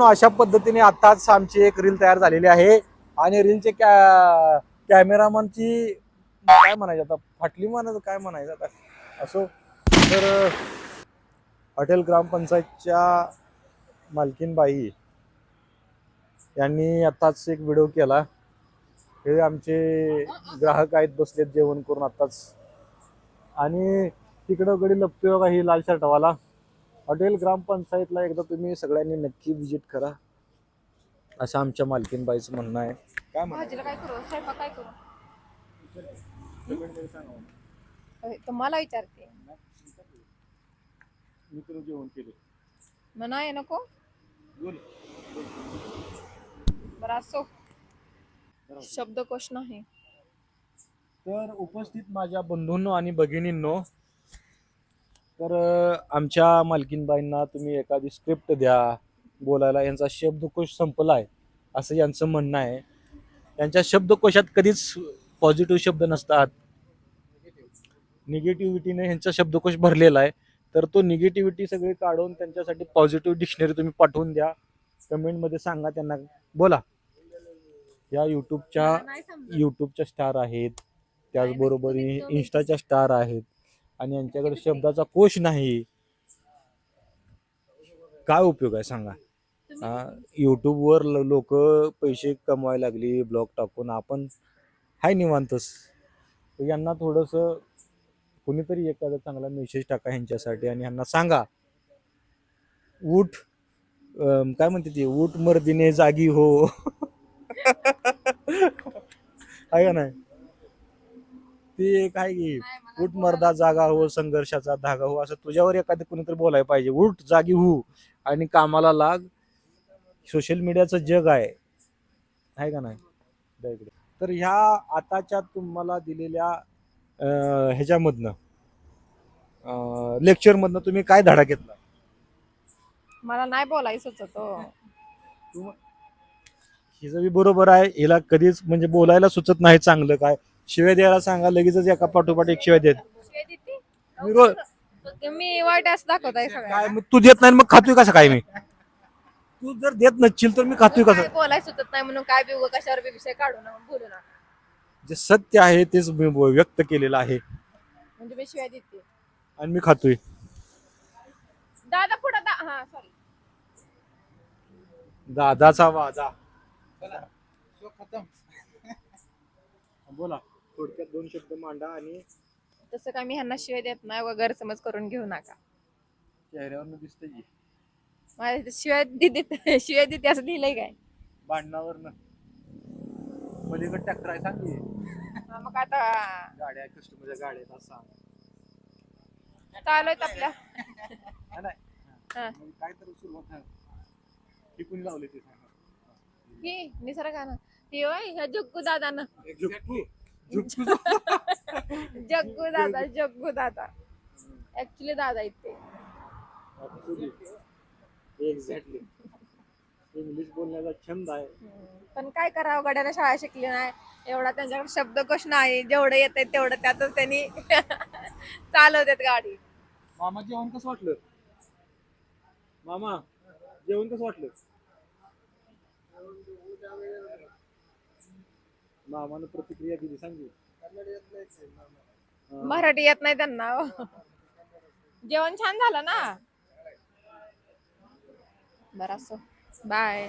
अशा पद्धतीने आताच आमची एक रील तयार झालेली आहे आणि रीलचे कॅमेरामनची काय म्हणायचं आता, फाटली म्हणायचं काय म्हणायचं आता, असो. तर हॉटेल ग्रामपंचायतच्या मालकीनबाई यांनी आताच एक व्हिडिओ केला. हे आमचे ग्राहक आहेत, बसलेत जेवण करून आताच. आणि तिकडं गडी लपतोय बघा ही लाल शर्टवाला. हॉटेल ग्रामपंचायतला एकदा तुम्ही सगळ्यांनी नक्की विजिट करा, असं आमच्या मालकीनबाईचं म्हणणं आहे. काय भाजीला काय करू, स्वयंपाक काय करू तुम्हाला विचारते. मी तुला जेवण केले मग नाही नको बरं असो, शब्दकोश नाही. तर उपस्थित माझ्या बंधूंनो आणि भगिनींनो, तर आमच्या मालकीनबाईंना तुम्ही एखादी स्क्रिप्ट द्या बोलायला. यांचा शब्दकोश संपलाय असं यांचं म्हणणं आहे. त्यांच्या शब्दकोशात कधीच पॉझिटिव्ह शब्द नसतात, निगेटिव्हिटीने ह्यांचा शब्दकोश भरलेला आहे. तर तो निगेटिव्हिटी सगळी काढून त्यांच्यासाठी पॉझिटिव्ह डिक्शनरी तुम्ही पाठवून द्या. कमेंटमध्ये सांगा त्यांना, बोला. या युट्यूबच्या स्टार आहेत, त्याचबरोबर इन्स्टाच्या स्टार आहेत आणि यांच्याकडे शब्दाचा कोश नाही. काय उपयोग आहे सांगा. युट्यूबवर लोक पैसे कमवायला लागली ब्लॉग टाकून, आपण हाय निवांतच. यांना थोडस कुणीतरी एखादा चांगला मेसेज टाका ह्यांच्यासाठी आणि ह्यांना सांगा, उठ काय म्हणते ती, उठ मर्दीने जागी हो. आहे का नाही ती एक आहे की, उठ मर्दा जागा हो, संघर्षाचा धागा हो, असं तुझ्यावर एखादं कुणीतरी बोलायला पाहिजे. उठ जागी हो आणि कामाला लाग. सोशल मीडियाचं जग आहे का नाही. तर ह्या आताच्या तुम्हाला दिलेल्या ह्याच्यामधनं लेक्चर मधनं तुम्ही काय धडा घेतला. मला नाही बोलायचं सुचत. हिचं बी बरोबर आहे, हिला कधीच म्हणजे बोलायला सुचत नाही चांगलं. काय शिव्या द्यायला सांगा, लगेचच एका पाठोपाठ एक शिव्या देत. मी वाईट असं दाखवताय काय तू देत नाही मग खातोय कसं काय मी. तू जर देत नसशील तर मी खातोय कसं. बोलायला सुचत नाही म्हणून काय बी कशावर बी विषय काढू ना, बोलू नका. जे सत्य आहे तेच मी व्यक्त केलेलं आहे म्हणजे मी शिवाय देते आणि मी खातोय. दादा पुढे हा सॉरी, दादाचा वादा. बोला, थोडक्यात 2 शब्द मांडा. आणि तसं काय मी ह्यांना शिवाय देत नाही व गैरसमज करून घेऊ नका. चेहऱ्यावर दिसतंय की माझ्या शिवाय देते असं लिहिलंय काय भांडणावर पलीकडे ट्रॅक्टर आहे सांग की. मग आता गाड्या कस्टमरच्या गाड्या असा चालू आहेत आपल्या. काय तर सुरुवात ही कुणी लावली ते ही निसर्गानं ती होय ह्या जग्गू दादानं. जग्गू दादा ऍक्च्युली दादा आहेत ते. एक्झॅक्टली, इंग्लिश बोलण्याचा छंद आहे. पण काय करावं, गड्याला शाळा शिकली नाही, एवढा त्यांच्याकडे शब्दकोश नाही. जेवढं येतंय तेवढं त्यातच त्यांनी चालवतात गाडी. मामा जेवण कसं वाटलं. मामा जेवण कसं वाटलं. मामानं प्रतिक्रिया दिली सांगू. मराठी येत नाही त्यांना. जेवण छान झालं ना. बरं असो, बाय.